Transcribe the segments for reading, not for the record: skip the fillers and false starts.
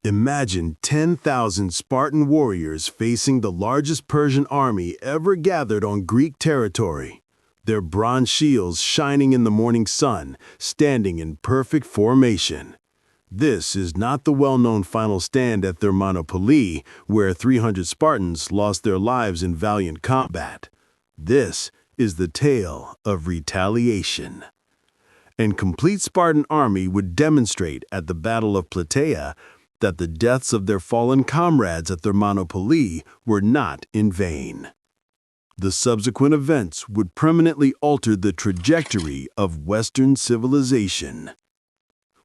Imagine 10,000 Spartan warriors facing the largest Persian army ever gathered on Greek territory. Their bronze shields shining in the morning sun, standing in perfect formation. This is not the well-known final stand at Thermopylae, where 300 Spartans lost their lives in valiant combat. This is the tale of retaliation. An complete Spartan army would demonstrate at the Battle of Plataea that the deaths of their fallen comrades at Thermopylae were not in vain. The subsequent events would permanently alter the trajectory of Western civilization.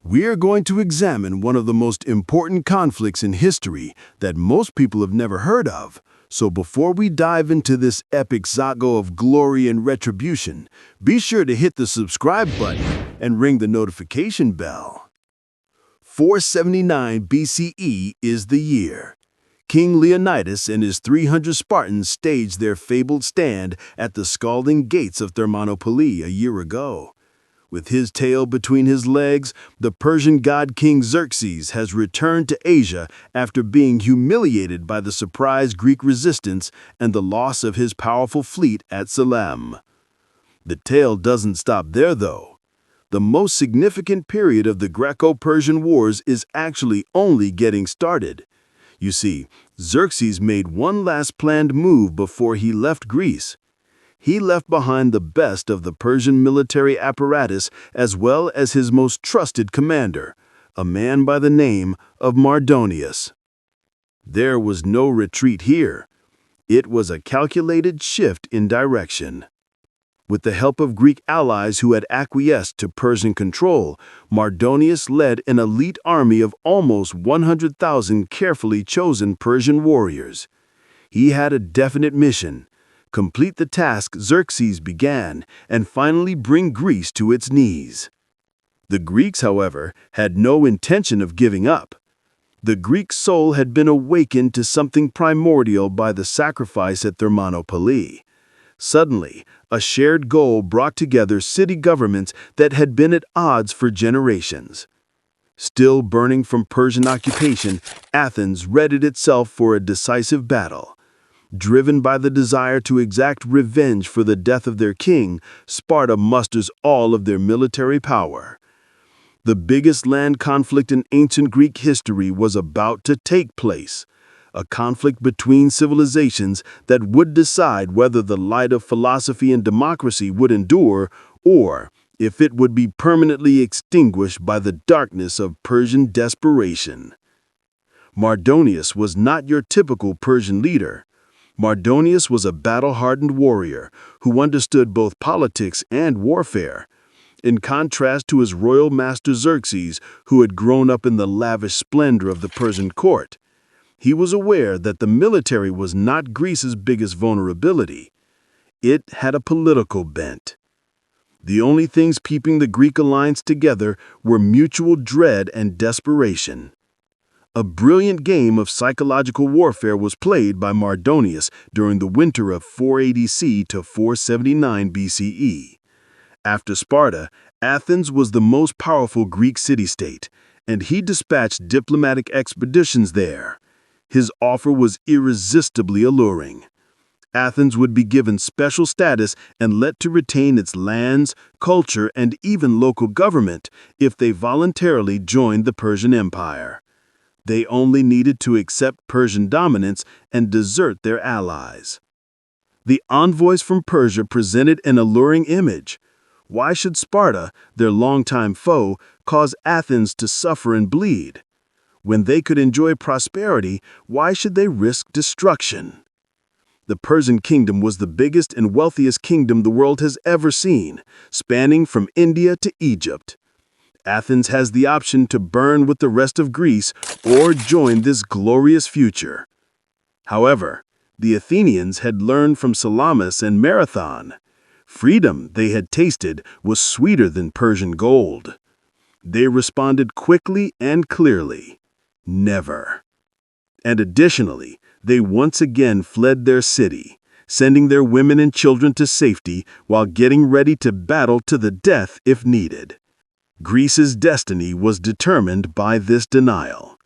We are going to examine one of the most important conflicts in history that most people have never heard of. So before we dive into this epic saga of glory and retribution, be sure to hit the subscribe button and ring the notification bell. 479 BCE is the year. King Leonidas and his 300 Spartans staged their fabled stand at the scalding gates of Thermopylae a year ago. With his tail between his legs, the Persian god King Xerxes has returned to Asia after being humiliated by the surprise Greek resistance and the loss of his powerful fleet at Salem. The tale doesn't stop there, though. The most significant period of the Greco-Persian Wars is actually only getting started. You see, Xerxes made one last planned move before he left Greece. He left behind the best of the Persian military apparatus as well as his most trusted commander, a man by the name of Mardonius. There was no retreat here. It was a calculated shift in direction. With the help of Greek allies who had acquiesced to Persian control, Mardonius led an elite army of almost 100,000 carefully chosen Persian warriors. He had a definite mission: complete the task Xerxes began and finally bring Greece to its knees. The Greeks, however, had no intention of giving up. The Greek soul had been awakened to something primordial by the sacrifice at Thermopylae. Suddenly, a shared goal brought together city governments that had been at odds for generations. Still burning from Persian occupation, Athens readied itself for a decisive battle. Driven by the desire to exact revenge for the death of their king, Sparta musters all of their military power. The biggest land conflict in ancient Greek history was about to take place. A conflict between civilizations that would decide whether the light of philosophy and democracy would endure, or if it would be permanently extinguished by the darkness of Persian desperation. Mardonius was not your typical Persian leader. Mardonius was a battle-hardened warrior who understood both politics and warfare. In contrast to his royal master Xerxes, who had grown up in the lavish splendor of the Persian court, he was aware that the military was not Greece's biggest vulnerability. It had a political bent. The only things keeping the Greek alliance together were mutual dread and desperation. A brilliant game of psychological warfare was played by Mardonius during the winter of 480 C to 479 BCE. After Sparta, Athens was the most powerful Greek city-state, and he dispatched diplomatic expeditions there. His offer was irresistibly alluring. Athens would be given special status and let to retain its lands, culture, and even local government if they voluntarily joined the Persian Empire. They only needed to accept Persian dominance and desert their allies. The envoys from Persia presented an alluring image. Why should Sparta, their longtime foe, cause Athens to suffer and bleed? When they could enjoy prosperity, why should they risk destruction? The Persian kingdom was the biggest and wealthiest kingdom the world has ever seen, spanning from India to Egypt. Athens has the option to burn with the rest of Greece or join this glorious future. However, the Athenians had learned from Salamis and Marathon. Freedom they had tasted was sweeter than Persian gold. They responded quickly and clearly. Never. And additionally, they once again fled their city, sending their women and children to safety while getting ready to battle to the death if needed. Greece's destiny was determined by this denial.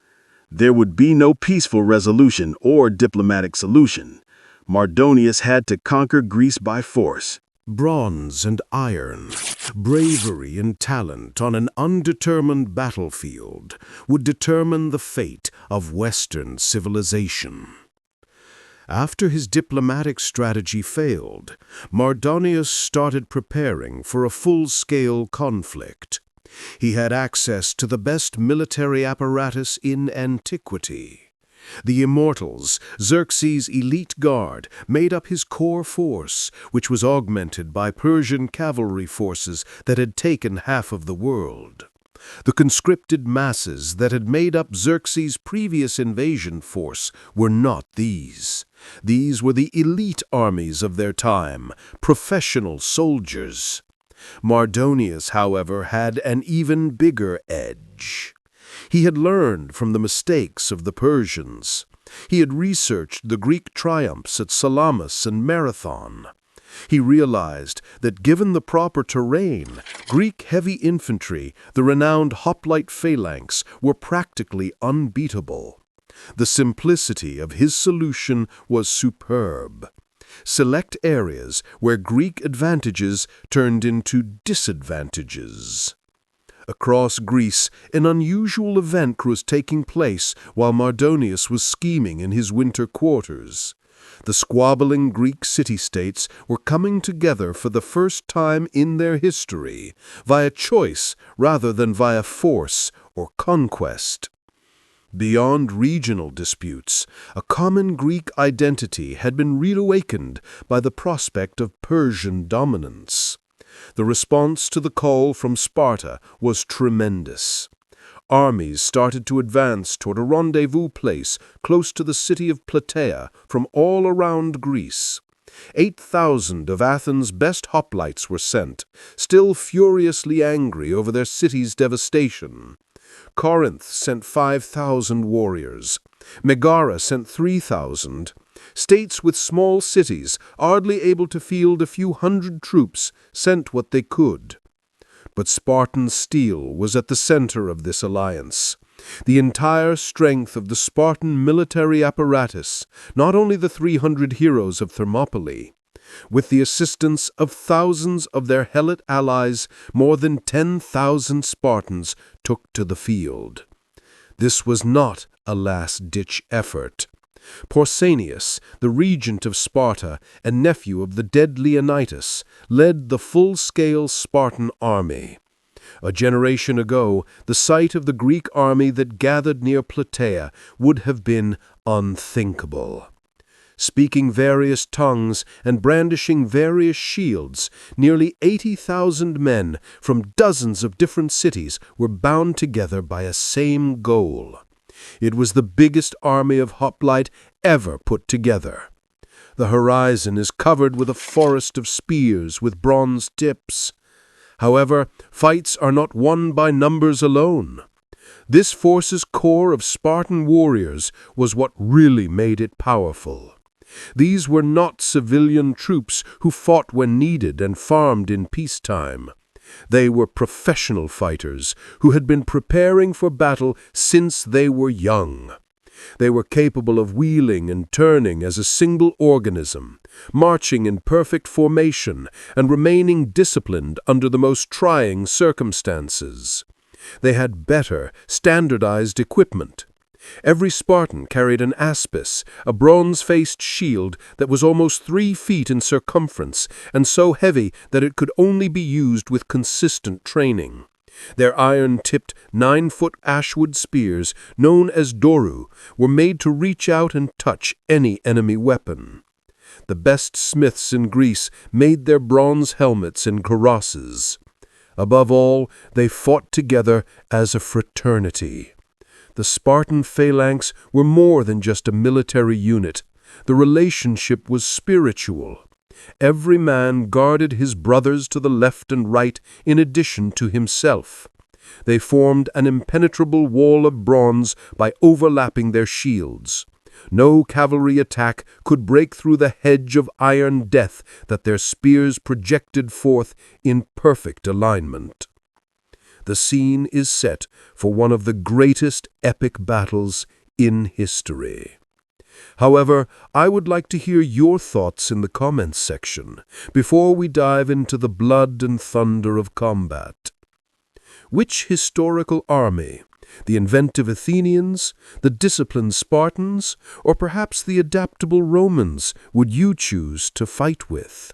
There would be no peaceful resolution or diplomatic solution. Mardonius had to conquer Greece by force. Bronze and iron, bravery and talent on an undetermined battlefield would determine the fate of Western civilization. After his diplomatic strategy failed, Mardonius started preparing for a full-scale conflict. He had access to the best military apparatus in antiquity. The Immortals, Xerxes' elite guard, made up his core force, which was augmented by Persian cavalry forces that had taken half of the world. The conscripted masses that had made up Xerxes' previous invasion force were not these. These were the elite armies of their time, professional soldiers. Mardonius, however, had an even bigger edge. He had learned from the mistakes of the Persians. He had researched the Greek triumphs at Salamis and Marathon. He realized that given the proper terrain, Greek heavy infantry, the renowned hoplite phalanx, were practically unbeatable. The simplicity of his solution was superb. Select areas where Greek advantages turned into disadvantages. Across Greece, an unusual event was taking place while Mardonius was scheming in his winter quarters. The squabbling Greek city-states were coming together for the first time in their history, via choice rather than via force or conquest. Beyond regional disputes, a common Greek identity had been reawakened by the prospect of Persian dominance. The response to the call from Sparta was tremendous. Armies started to advance toward a rendezvous place close to the city of Plataea from all around Greece. 8,000 of Athens' best hoplites were sent, still furiously angry over their city's devastation. Corinth sent 5,000 warriors. Megara sent 3,000. States with small cities, hardly able to field a few hundred troops, sent what they could. But Spartan steel was at the center of this alliance. The entire strength of the Spartan military apparatus, not only the 300 heroes of Thermopylae. With the assistance of thousands of their Helot allies, more than 10,000 Spartans took to the field. This was not a last-ditch effort. Pausanias, the regent of Sparta and nephew of the dead Leonidas, led the full-scale Spartan army. A generation ago, the sight of the Greek army that gathered near Plataea would have been unthinkable. Speaking various tongues and brandishing various shields, nearly 80,000 men from dozens of different cities were bound together by a same goal. It was the biggest army of hoplite ever put together. The horizon is covered with a forest of spears with bronze tips. However, fights are not won by numbers alone. This force's core of Spartan warriors was what really made it powerful. These were not civilian troops who fought when needed and farmed in peacetime. They were professional fighters who had been preparing for battle since they were young. They were capable of wheeling and turning as a single organism, marching in perfect formation and remaining disciplined under the most trying circumstances. They had better, standardized equipment. Every Spartan carried an aspis, a bronze-faced shield that was almost 3 feet in circumference and so heavy that it could only be used with consistent training. Their iron-tipped 9-foot ashwood spears, known as doru, were made to reach out and touch any enemy weapon. The best smiths in Greece made their bronze helmets and cuirasses. Above all, they fought together as a fraternity. The Spartan phalanx were more than just a military unit. The relationship was spiritual. Every man guarded his brothers to the left and right in addition to himself. They formed an impenetrable wall of bronze by overlapping their shields. No cavalry attack could break through the hedge of iron death that their spears projected forth in perfect alignment. The scene is set for one of the greatest epic battles in history. However, I would like to hear your thoughts in the comments section before we dive into the blood and thunder of combat. Which historical army, the inventive Athenians, the disciplined Spartans, or perhaps the adaptable Romans, would you choose to fight with?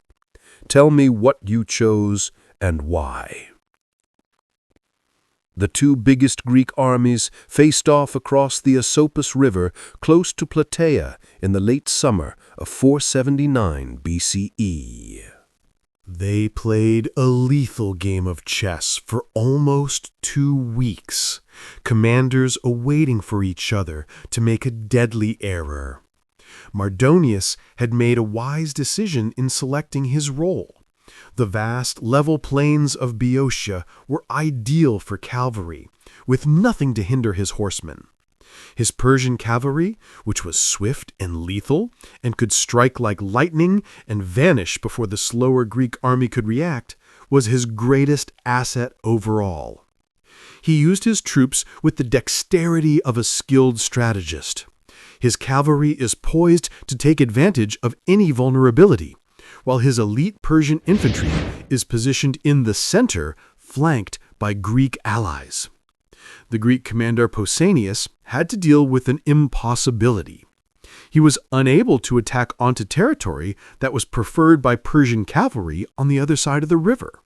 Tell me what you chose and why. The two biggest Greek armies faced off across the Asopus River close to Plataea in the late summer of 479 BCE. They played a lethal game of chess for almost 2 weeks, commanders awaiting for each other to make a deadly error. Mardonius had made a wise decision in selecting his role. The vast, level plains of Boeotia were ideal for cavalry, with nothing to hinder his horsemen. His Persian cavalry, which was swift and lethal, and could strike like lightning and vanish before the slower Greek army could react, was his greatest asset overall. He used his troops with the dexterity of a skilled strategist. His cavalry is poised to take advantage of any vulnerability, while his elite Persian infantry is positioned in the center, flanked by Greek allies. The Greek commander Pausanias had to deal with an impossibility. He was unable to attack onto territory that was preferred by Persian cavalry on the other side of the river.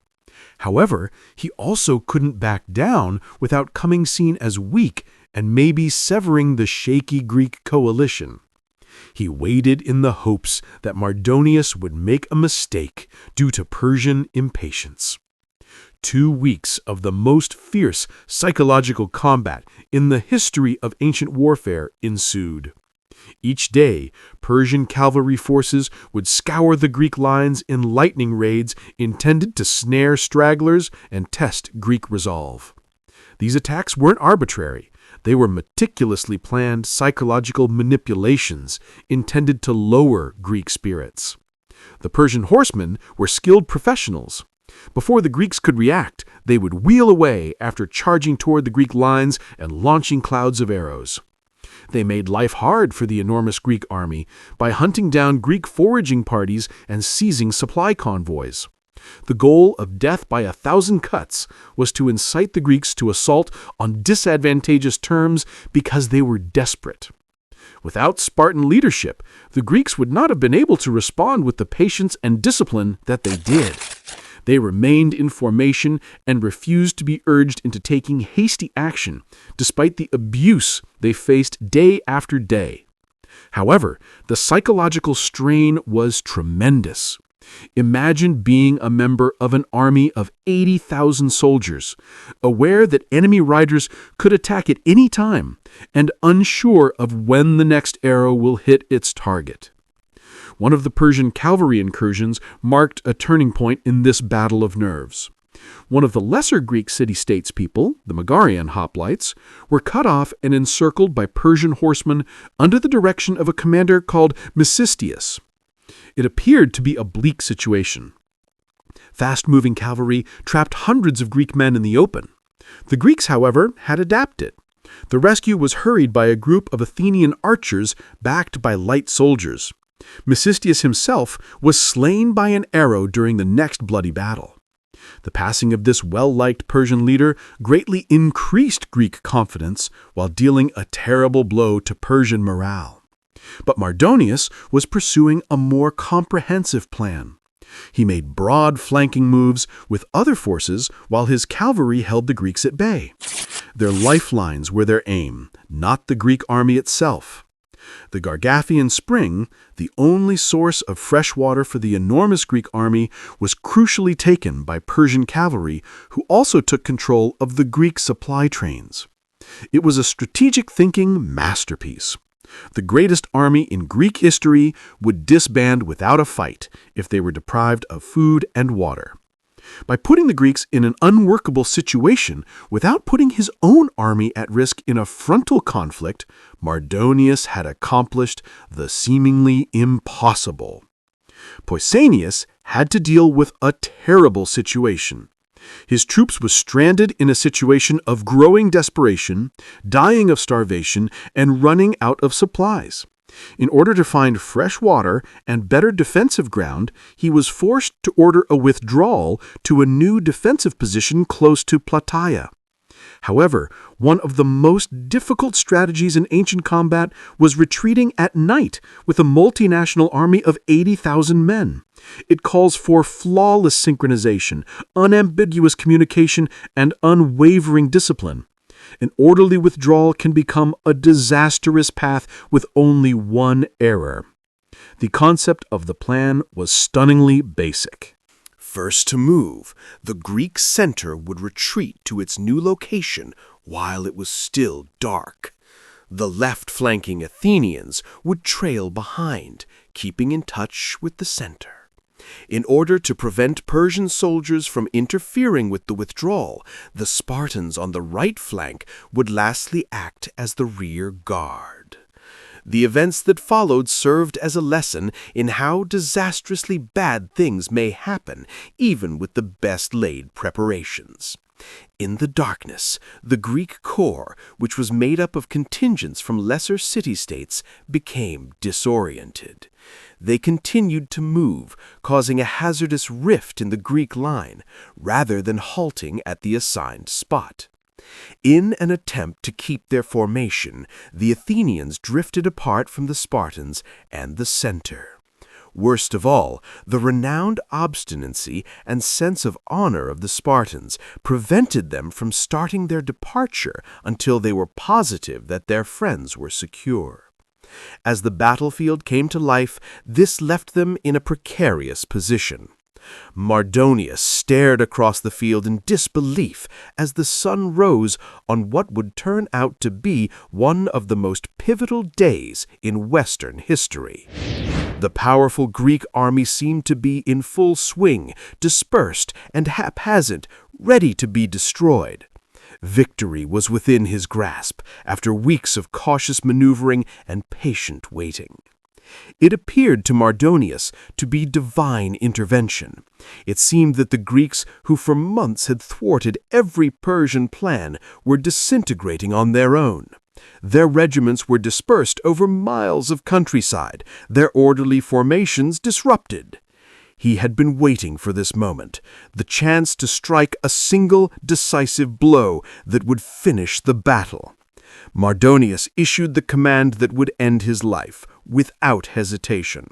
However, he also couldn't back down without coming seen as weak and maybe severing the shaky Greek coalition. He waited in the hopes that Mardonius would make a mistake due to Persian impatience. 2 weeks of the most fierce psychological combat in the history of ancient warfare ensued. Each day, Persian cavalry forces would scour the Greek lines in lightning raids intended to snare stragglers and test Greek resolve. These attacks weren't arbitrary. They were meticulously planned psychological manipulations intended to lower Greek spirits. The Persian horsemen were skilled professionals. Before the Greeks could react, they would wheel away after charging toward the Greek lines and launching clouds of arrows. They made life hard for the enormous Greek army by hunting down Greek foraging parties and seizing supply convoys. The goal of death by 1,000 cuts was to incite the Greeks to assault on disadvantageous terms because they were desperate. Without Spartan leadership, the Greeks would not have been able to respond with the patience and discipline that they did. They remained in formation and refused to be urged into taking hasty action, despite the abuse they faced day after day. However, the psychological strain was tremendous. Imagine being a member of an army of 80,000 soldiers, aware that enemy riders could attack at any time, and unsure of when the next arrow will hit its target. One of the Persian cavalry incursions marked a turning point in this battle of nerves. One of the lesser Greek city-states people, the Megarian hoplites, were cut off and encircled by Persian horsemen under the direction of a commander called Mecistius. It appeared to be a bleak situation. Fast-moving cavalry trapped hundreds of Greek men in the open. The Greeks, however, had adapted. The rescue was hurried by a group of Athenian archers backed by light soldiers. Mecistius himself was slain by an arrow during the next bloody battle. The passing of this well-liked Persian leader greatly increased Greek confidence while dealing a terrible blow to Persian morale. But Mardonius was pursuing a more comprehensive plan. He made broad flanking moves with other forces while his cavalry held the Greeks at bay. Their lifelines were their aim, not the Greek army itself. The Gargathian Spring, the only source of fresh water for the enormous Greek army, was crucially taken by Persian cavalry, who also took control of the Greek supply trains. It was a strategic thinking masterpiece. The greatest army in Greek history would disband without a fight if they were deprived of food and water. By putting the Greeks in an unworkable situation without putting his own army at risk in a frontal conflict, Mardonius had accomplished the seemingly impossible. Pausanias had to deal with a terrible situation. His troops were stranded in a situation of growing desperation, dying of starvation, and running out of supplies. In order to find fresh water and better defensive ground, he was forced to order a withdrawal to a new defensive position close to Plataea. However, one of the most difficult strategies in ancient combat was retreating at night with a multinational army of 80,000 men. It calls for flawless synchronization, unambiguous communication, and unwavering discipline. An orderly withdrawal can become a disastrous path with only one error. The concept of the plan was stunningly basic. First to move, the Greek center would retreat to its new location while it was still dark. The left-flanking Athenians would trail behind, keeping in touch with the center. In order to prevent Persian soldiers from interfering with the withdrawal, the Spartans on the right flank would lastly act as the rear guard. The events that followed served as a lesson in how disastrously bad things may happen, even with the best-laid preparations. In the darkness, the Greek corps, which was made up of contingents from lesser city-states, became disoriented. They continued to move, causing a hazardous rift in the Greek line, rather than halting at the assigned spot. In an attempt to keep their formation, the Athenians drifted apart from the Spartans and the center. Worst of all, the renowned obstinacy and sense of honor of the Spartans prevented them from starting their departure until they were positive that their friends were secure. As the battlefield came to life, this left them in a precarious position. Mardonius stared across the field in disbelief as the sun rose on what would turn out to be one of the most pivotal days in Western history. The powerful Greek army seemed to be in full swing, dispersed and haphazard, ready to be destroyed. Victory was within his grasp after weeks of cautious maneuvering and patient waiting. It appeared to Mardonius to be divine intervention. It seemed that the Greeks, who for months had thwarted every Persian plan, were disintegrating on their own. Their regiments were dispersed over miles of countryside, their orderly formations disrupted. He had been waiting for this moment, the chance to strike a single decisive blow that would finish the battle. Mardonius issued the command that would end his life, without hesitation.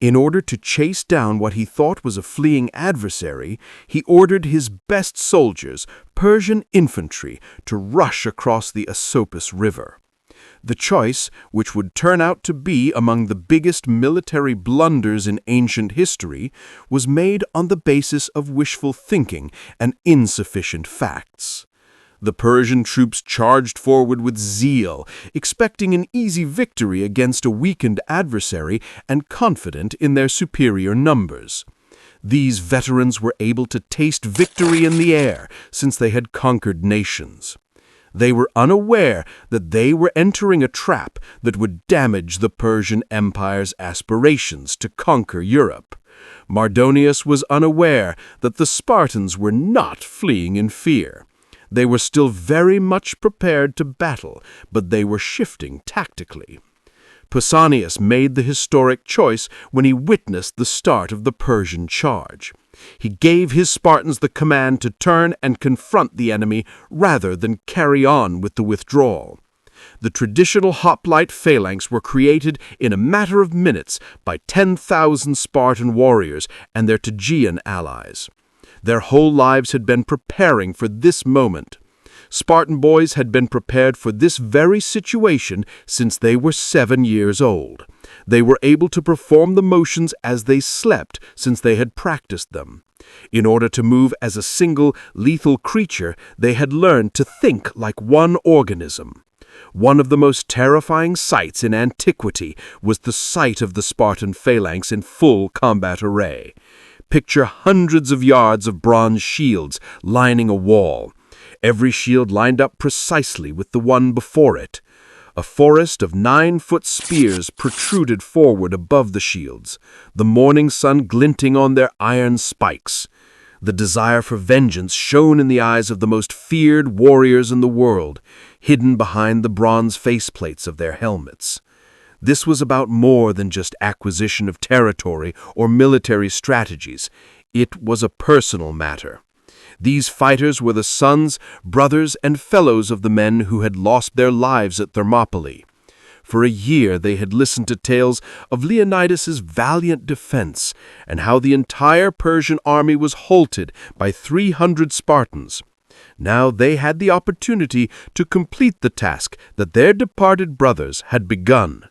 In order to chase down what he thought was a fleeing adversary, he ordered his best soldiers, Persian infantry, to rush across the Asopus River. The choice, which would turn out to be among the biggest military blunders in ancient history, was made on the basis of wishful thinking and insufficient facts. The Persian troops charged forward with zeal, expecting an easy victory against a weakened adversary and confident in their superior numbers. These veterans were able to taste victory in the air since they had conquered nations. They were unaware that they were entering a trap that would damage the Persian Empire's aspirations to conquer Europe. Mardonius was unaware that the Spartans were not fleeing in fear. They were still very much prepared to battle, but they were shifting tactically. Pausanias made the historic choice when he witnessed the start of the Persian charge. He gave his Spartans the command to turn and confront the enemy rather than carry on with the withdrawal. The traditional hoplite phalanx were created in a matter of minutes by 10,000 Spartan warriors and their Tegean allies. Their whole lives had been preparing for this moment. Spartan boys had been prepared for this very situation since they were 7 years old. They were able to perform the motions as they slept since they had practiced them. In order to move as a single, lethal creature, they had learned to think like one organism. One of the most terrifying sights in antiquity was the sight of the Spartan phalanx in full combat array. Picture hundreds of yards of bronze shields lining a wall. Every shield lined up precisely with the one before it. A forest of 9-foot spears protruded forward above the shields, the morning sun glinting on their iron spikes. The desire for vengeance shone in the eyes of the most feared warriors in the world, hidden behind the bronze faceplates of their helmets. This was about more than just acquisition of territory or military strategies. It was a personal matter. These fighters were the sons, brothers, and fellows of the men who had lost their lives at Thermopylae. For a year they had listened to tales of Leonidas's valiant defense and how the entire Persian army was halted by 300 Spartans. Now they had the opportunity to complete the task that their departed brothers had begun.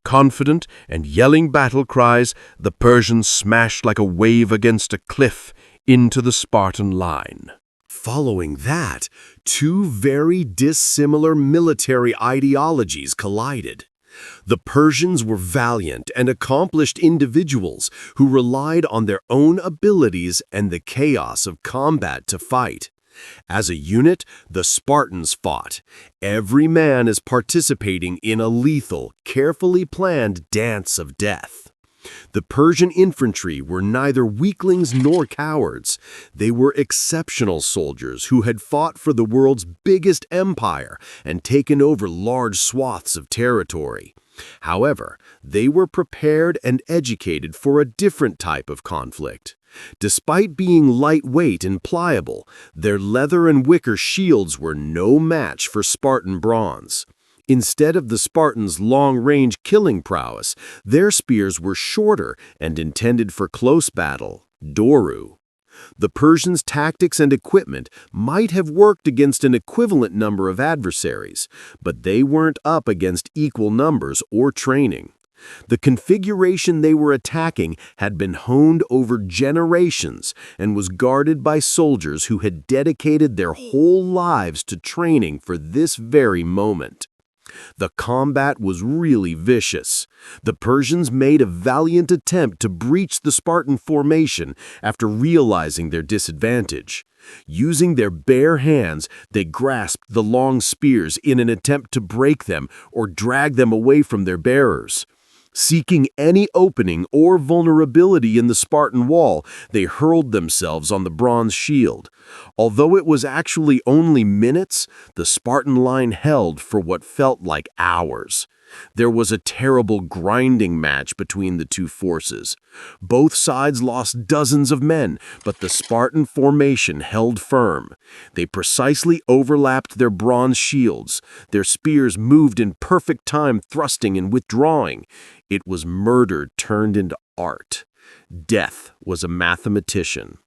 Confident and yelling battle cries, the Persians smashed like a wave against a cliff into the Spartan line. Following that, two very dissimilar military ideologies collided. The Persians were valiant and accomplished individuals who relied on their own abilities and the chaos of combat to fight. As a unit, the Spartans fought. Every man is participating in a lethal, carefully planned dance of death. The Persian infantry were neither weaklings nor cowards. They were exceptional soldiers who had fought for the world's biggest empire and taken over large swaths of territory. However, they were prepared and educated for a different type of conflict. Despite being lightweight and pliable, their leather and wicker shields were no match for Spartan bronze. Instead of the Spartans' long-range killing prowess, their spears were shorter and intended for close battle, doru. The Persians' tactics and equipment might have worked against an equivalent number of adversaries, but they weren't up against equal numbers or training. The configuration they were attacking had been honed over generations and was guarded by soldiers who had dedicated their whole lives to training for this very moment. The combat was really vicious. The Persians made a valiant attempt to breach the Spartan formation after realizing their disadvantage. Using their bare hands, they grasped the long spears in an attempt to break them or drag them away from their bearers. Seeking any opening or vulnerability in the Spartan wall, they hurled themselves on the bronze shield. Although it was actually only minutes, the Spartan line held for what felt like hours. There was a terrible grinding match between the two forces. Both sides lost dozens of men, but the Spartan formation held firm. They precisely overlapped their bronze shields. Their spears moved in perfect time, thrusting and withdrawing. It was murder turned into art. Death was a mathematician.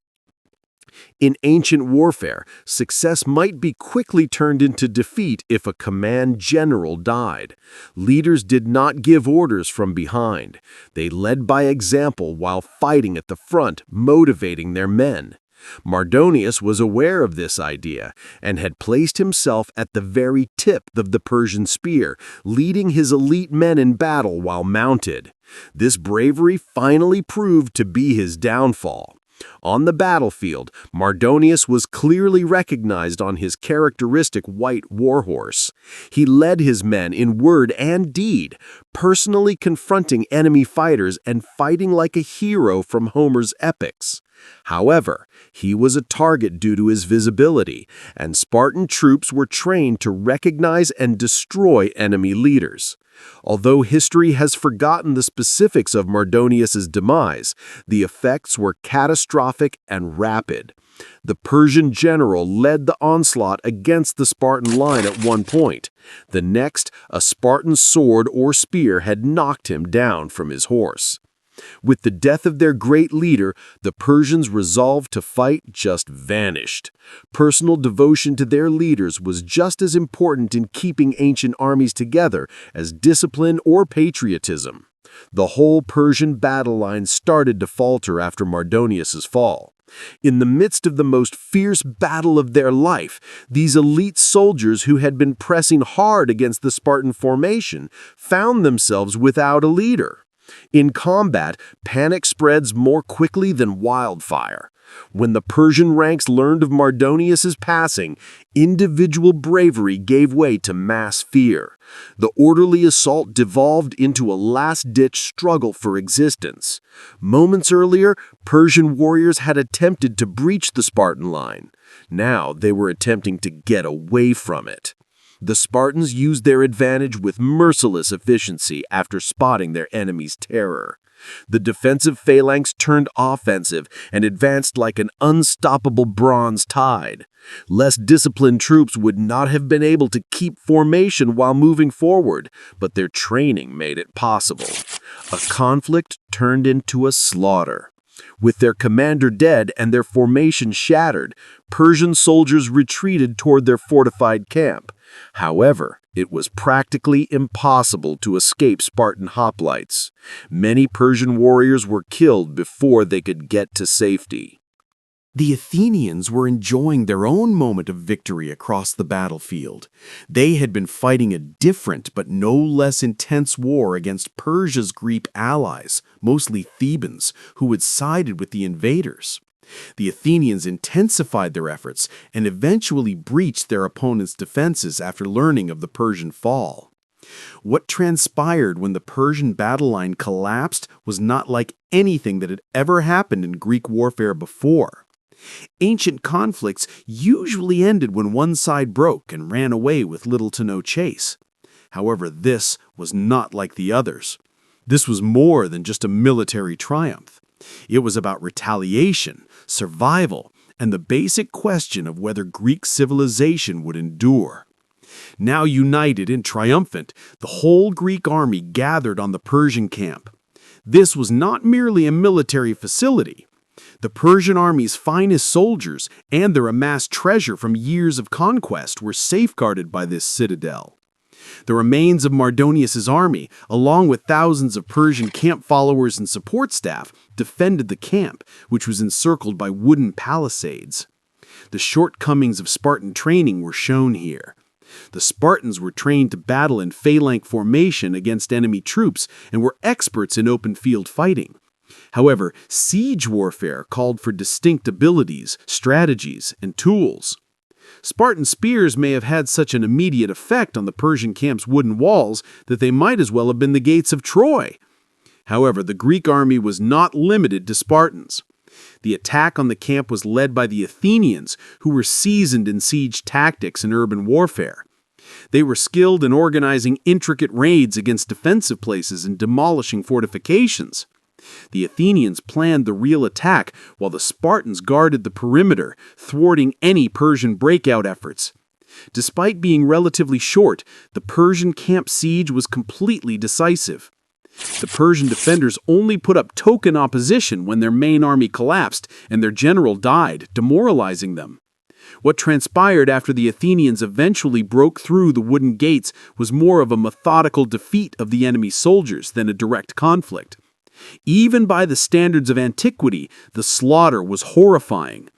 In ancient warfare, success might be quickly turned into defeat if a command general died. Leaders did not give orders from behind. They led by example while fighting at the front, motivating their men. Mardonius was aware of this idea and had placed himself at the very tip of the Persian spear, leading his elite men in battle while mounted. This bravery finally proved to be his downfall. On the battlefield, Mardonius was clearly recognized on his characteristic white warhorse. He led his men in word and deed, personally confronting enemy fighters and fighting like a hero from Homer's epics. However, he was a target due to his visibility, and Spartan troops were trained to recognize and destroy enemy leaders. Although history has forgotten the specifics of Mardonius's demise, the effects were catastrophic and rapid. The Persian general led the onslaught against the Spartan line at one point. The next, a Spartan sword or spear had knocked him down from his horse. With the death of their great leader, the Persians' resolve to fight just vanished. Personal devotion to their leaders was just as important in keeping ancient armies together as discipline or patriotism. The whole Persian battle line started to falter after Mardonius's fall. In the midst of the most fierce battle of their life, these elite soldiers who had been pressing hard against the Spartan formation found themselves without a leader. In combat, panic spreads more quickly than wildfire. When the Persian ranks learned of Mardonius's passing, individual bravery gave way to mass fear. The orderly assault devolved into a last-ditch struggle for existence. Moments earlier, Persian warriors had attempted to breach the Spartan line. Now they were attempting to get away from it. The Spartans used their advantage with merciless efficiency after spotting their enemy's terror. The defensive phalanx turned offensive and advanced like an unstoppable bronze tide. Less disciplined troops would not have been able to keep formation while moving forward, but their training made it possible. A conflict turned into a slaughter. With their commander dead and their formation shattered, Persian soldiers retreated toward their fortified camp. However, it was practically impossible to escape Spartan hoplites. Many Persian warriors were killed before they could get to safety. The Athenians were enjoying their own moment of victory across the battlefield. They had been fighting a different but no less intense war against Persia's Greek allies, mostly Thebans, who had sided with the invaders. The Athenians intensified their efforts and eventually breached their opponents' defenses after learning of the Persian fall. What transpired when the Persian battle line collapsed was not like anything that had ever happened in Greek warfare before. Ancient conflicts usually ended when one side broke and ran away with little to no chase. However, this was not like the others. This was more than just a military triumph. It was about retaliation, survival, and the basic question of whether Greek civilization would endure. Now united and triumphant, the whole Greek army gathered on the Persian camp. This was not merely a military facility. The Persian army's finest soldiers and their amassed treasure from years of conquest were safeguarded by this citadel. The remains of Mardonius's army, along with thousands of Persian camp followers and support staff, defended the camp, which was encircled by wooden palisades. The shortcomings of Spartan training were shown here. The Spartans were trained to battle in phalanx formation against enemy troops and were experts in open field fighting. However, siege warfare called for distinct abilities, strategies, and tools. Spartan spears may have had such an immediate effect on the Persian camp's wooden walls that they might as well have been the gates of Troy. However, the Greek army was not limited to Spartans. The attack on the camp was led by the Athenians, who were seasoned in siege tactics and urban warfare. They were skilled in organizing intricate raids against defensive places and demolishing fortifications. The Athenians planned the real attack, while the Spartans guarded the perimeter, thwarting any Persian breakout efforts. Despite being relatively short, the Persian camp siege was completely decisive. The Persian defenders only put up token opposition when their main army collapsed and their general died, demoralizing them. What transpired after the Athenians eventually broke through the wooden gates was more of a methodical defeat of the enemy's soldiers than a direct conflict. Even by the standards of antiquity, the slaughter was horrifying.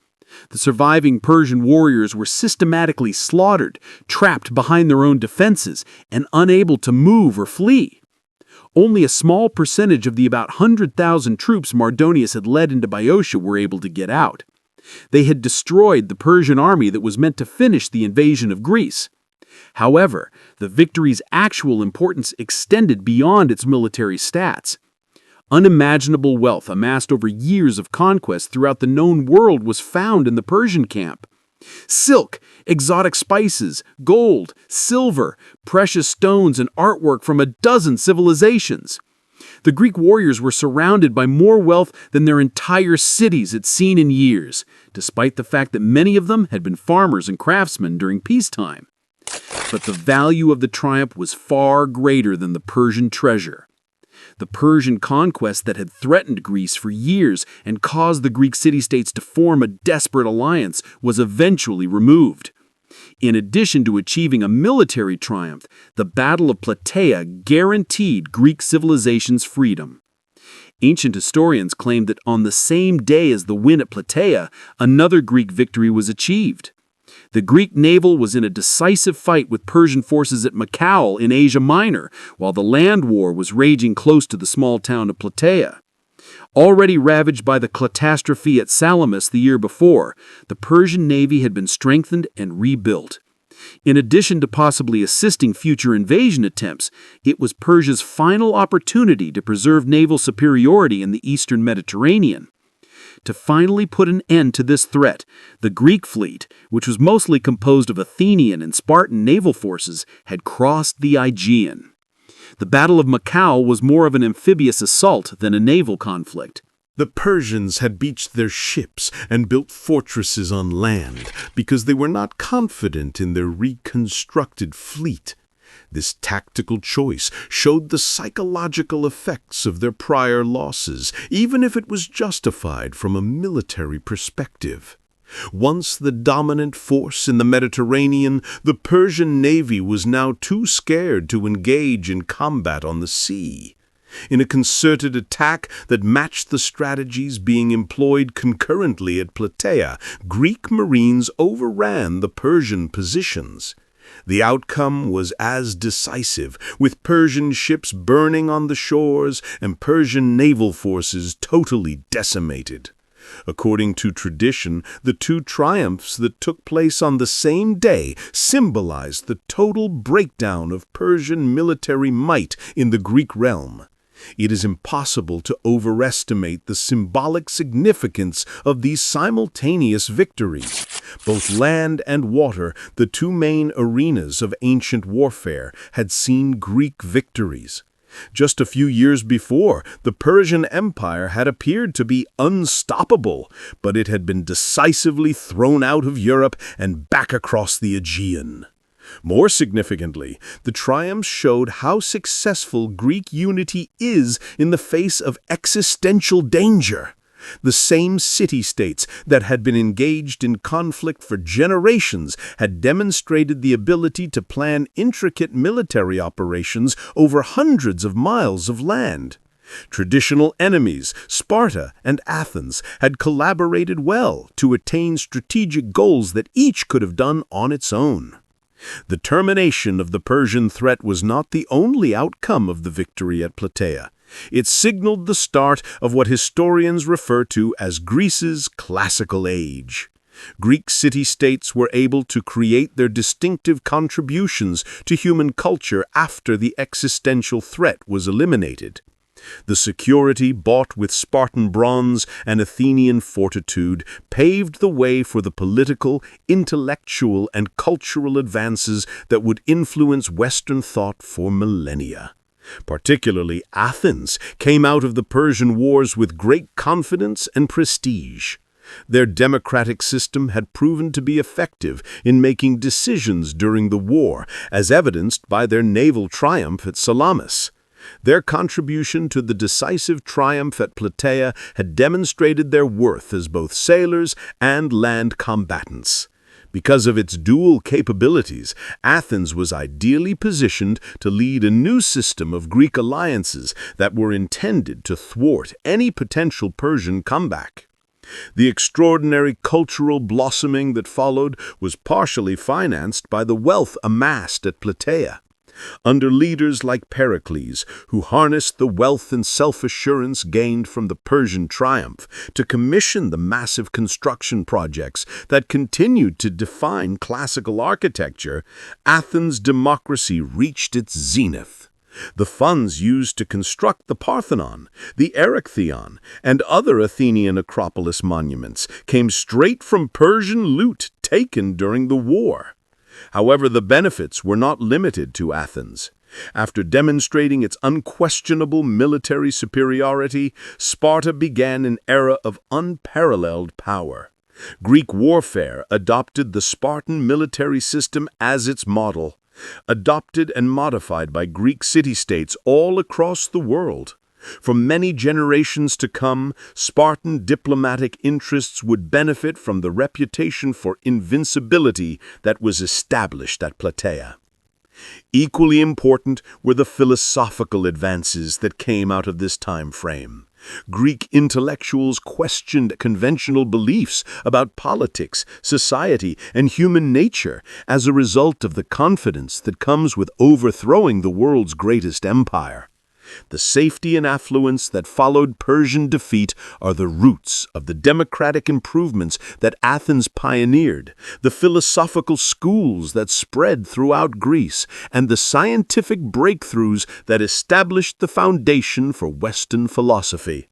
The surviving Persian warriors were systematically slaughtered, trapped behind their own defenses, and unable to move or flee. Only a small percentage of the about 100,000 troops Mardonius had led into Boeotia were able to get out. They had destroyed the Persian army that was meant to finish the invasion of Greece. However, the victory's actual importance extended beyond its military stats. Unimaginable wealth amassed over years of conquest throughout the known world was found in the Persian camp. Silk, exotic spices, gold, silver, precious stones, and artwork from a dozen civilizations. The Greek warriors were surrounded by more wealth than their entire cities had seen in years, despite the fact that many of them had been farmers and craftsmen during peacetime. But the value of the triumph was far greater than the Persian treasure. The Persian conquest that had threatened Greece for years and caused the Greek city-states to form a desperate alliance was eventually removed. In addition to achieving a military triumph, the Battle of Plataea guaranteed Greek civilization's freedom. Ancient historians claim that on the same day as the win at Plataea, another Greek victory was achieved. The Greek naval was in a decisive fight with Persian forces at Macao in Asia Minor, while the land war was raging close to the small town of Plataea. Already ravaged by the catastrophe at Salamis the year before, the Persian navy had been strengthened and rebuilt. In addition to possibly assisting future invasion attempts, it was Persia's final opportunity to preserve naval superiority in the eastern Mediterranean. To finally put an end to this threat, the Greek fleet, which was mostly composed of Athenian and Spartan naval forces, had crossed the Aegean. The Battle of Macao was more of an amphibious assault than a naval conflict. The Persians had beached their ships and built fortresses on land because they were not confident in their reconstructed fleet. This tactical choice showed the psychological effects of their prior losses, even if it was justified from a military perspective. Once the dominant force in the Mediterranean, the Persian navy was now too scared to engage in combat on the sea. In a concerted attack that matched the strategies being employed concurrently at Plataea, Greek marines overran the Persian positions. The outcome was as decisive, with Persian ships burning on the shores and Persian naval forces totally decimated. According to tradition, the two triumphs that took place on the same day symbolized the total breakdown of Persian military might in the Greek realm. It is impossible to overestimate the symbolic significance of these simultaneous victories. Both land and water, the two main arenas of ancient warfare, had seen Greek victories. Just a few years before, the Persian Empire had appeared to be unstoppable, but it had been decisively thrown out of Europe and back across the Aegean. More significantly, the triumphs showed how successful Greek unity is in the face of existential danger. The same city-states that had been engaged in conflict for generations had demonstrated the ability to plan intricate military operations over hundreds of miles of land. Traditional enemies, Sparta and Athens, had collaborated well to attain strategic goals that each could have done on its own. The termination of the Persian threat was not the only outcome of the victory at Plataea. It signaled the start of what historians refer to as Greece's classical age. Greek city-states were able to create their distinctive contributions to human culture after the existential threat was eliminated. The security bought with Spartan bronze and Athenian fortitude paved the way for the political, intellectual, and cultural advances that would influence Western thought for millennia. Particularly Athens came out of the Persian Wars with great confidence and prestige. Their democratic system had proven to be effective in making decisions during the war, as evidenced by their naval triumph at Salamis. Their contribution to the decisive triumph at Plataea had demonstrated their worth as both sailors and land combatants. Because of its dual capabilities, Athens was ideally positioned to lead a new system of Greek alliances that were intended to thwart any potential Persian comeback. The extraordinary cultural blossoming that followed was partially financed by the wealth amassed at Plataea. Under leaders like Pericles, who harnessed the wealth and self-assurance gained from the Persian triumph to commission the massive construction projects that continued to define classical architecture, Athens' democracy reached its zenith. The funds used to construct the Parthenon, the Erechtheion, and other Athenian Acropolis monuments came straight from Persian loot taken during the war. However, the benefits were not limited to Athens. After demonstrating its unquestionable military superiority, Sparta began an era of unparalleled power. Greek warfare adopted the Spartan military system as its model, adopted and modified by Greek city-states all across the world. For many generations to come, Spartan diplomatic interests would benefit from the reputation for invincibility that was established at Plataea. Equally important were the philosophical advances that came out of this time frame. Greek intellectuals questioned conventional beliefs about politics, society, and human nature as a result of the confidence that comes with overthrowing the world's greatest empire. The safety and affluence that followed Persian defeat are the roots of the democratic improvements that Athens pioneered, the philosophical schools that spread throughout Greece, and the scientific breakthroughs that established the foundation for Western philosophy.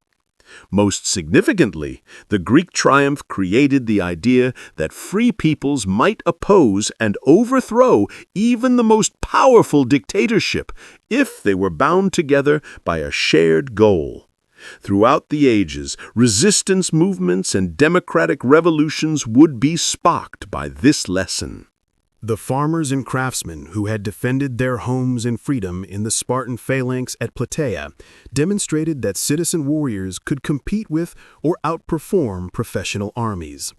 Most significantly, the Greek triumph created the idea that free peoples might oppose and overthrow even the most powerful dictatorship if they were bound together by a shared goal. Throughout the ages, resistance movements and democratic revolutions would be sparked by this lesson. The farmers and craftsmen who had defended their homes and freedom in the Spartan phalanx at Plataea demonstrated that citizen warriors could compete with or outperform professional armies.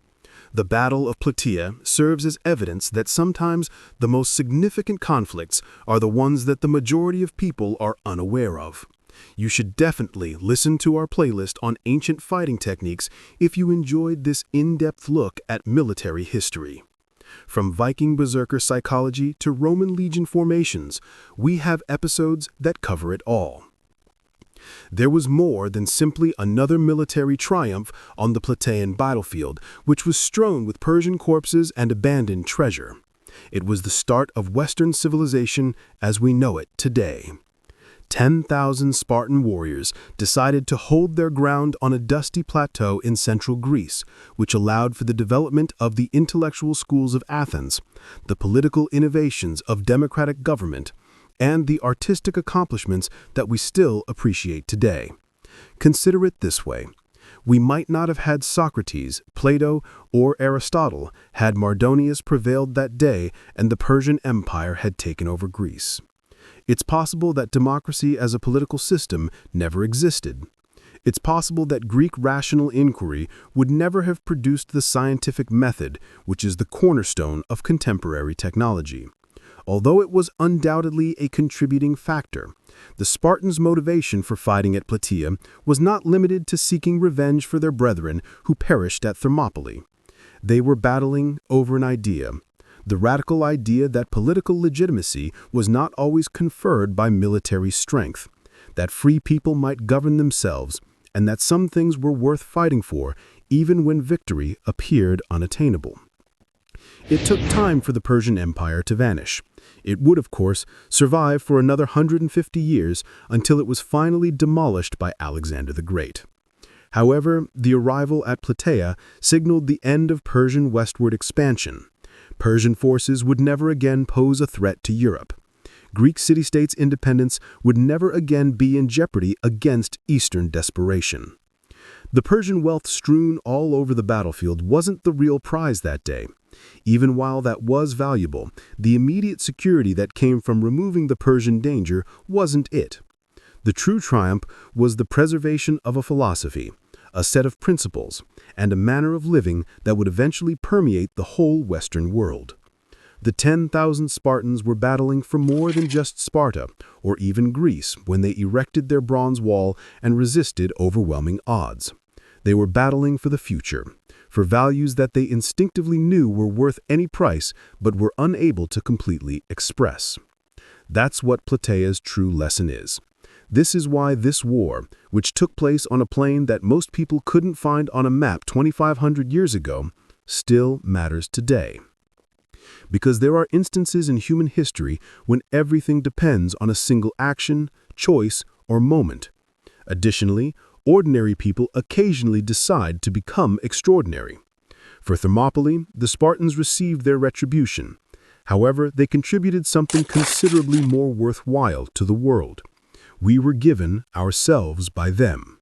The Battle of Plataea serves as evidence that sometimes the most significant conflicts are the ones that the majority of people are unaware of. You should definitely listen to our playlist on ancient fighting techniques if you enjoyed this in-depth look at military history. From Viking berserker psychology to Roman legion formations, we have episodes that cover it all. There was more than simply another military triumph on the Plataean battlefield, which was strewn with Persian corpses and abandoned treasure. It was the start of Western civilization as we know it today. 10,000 Spartan warriors decided to hold their ground on a dusty plateau in central Greece, which allowed for the development of the intellectual schools of Athens, the political innovations of democratic government, and the artistic accomplishments that we still appreciate today. Consider it this way. We might not have had Socrates, Plato, or Aristotle had Mardonius prevailed that day and the Persian Empire had taken over Greece. It's possible that democracy as a political system never existed. It's possible that Greek rational inquiry would never have produced the scientific method, which is the cornerstone of contemporary technology. Although it was undoubtedly a contributing factor, the Spartans' motivation for fighting at Plataea was not limited to seeking revenge for their brethren who perished at Thermopylae. They were battling over an idea. The radical idea that political legitimacy was not always conferred by military strength, that free people might govern themselves, and that some things were worth fighting for, even when victory appeared unattainable. It took time for the Persian Empire to vanish. It would, of course, survive for another 150 years until it was finally demolished by Alexander the Great. However, the arrival at Plataea signaled the end of Persian westward expansion. Persian forces would never again pose a threat to Europe. Greek city-states' independence would never again be in jeopardy against Eastern desperation. The Persian wealth strewn all over the battlefield wasn't the real prize that day. Even while that was valuable, the immediate security that came from removing the Persian danger wasn't it. The true triumph was the preservation of a philosophy, a set of principles, and a manner of living that would eventually permeate the whole Western world. The 10,000 Spartans were battling for more than just Sparta or even Greece when they erected their bronze wall and resisted overwhelming odds. They were battling for the future, for values that they instinctively knew were worth any price but were unable to completely express. That's what Plataea's true lesson is. This is why this war, which took place on a plain that most people couldn't find on a map 2,500 years ago, still matters today. Because there are instances in human history when everything depends on a single action, choice, or moment. Additionally, ordinary people occasionally decide to become extraordinary. For Thermopylae, the Spartans received their retribution. However, they contributed something considerably more worthwhile to the world. We were given ourselves by them.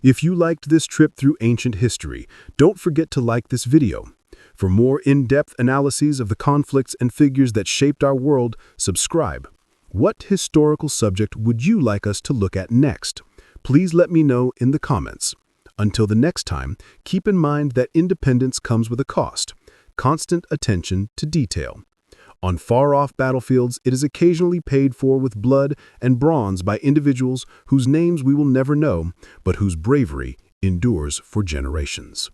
If you liked this trip through ancient history, don't forget to like this video. For more in-depth analyses of the conflicts and figures that shaped our world, subscribe. What historical subject would you like us to look at next? Please let me know in the comments. Until the next time, keep in mind that independence comes with a cost, constant attention to detail. On far-off battlefields, it is occasionally paid for with blood and bronze by individuals whose names we will never know, but whose bravery endures for generations.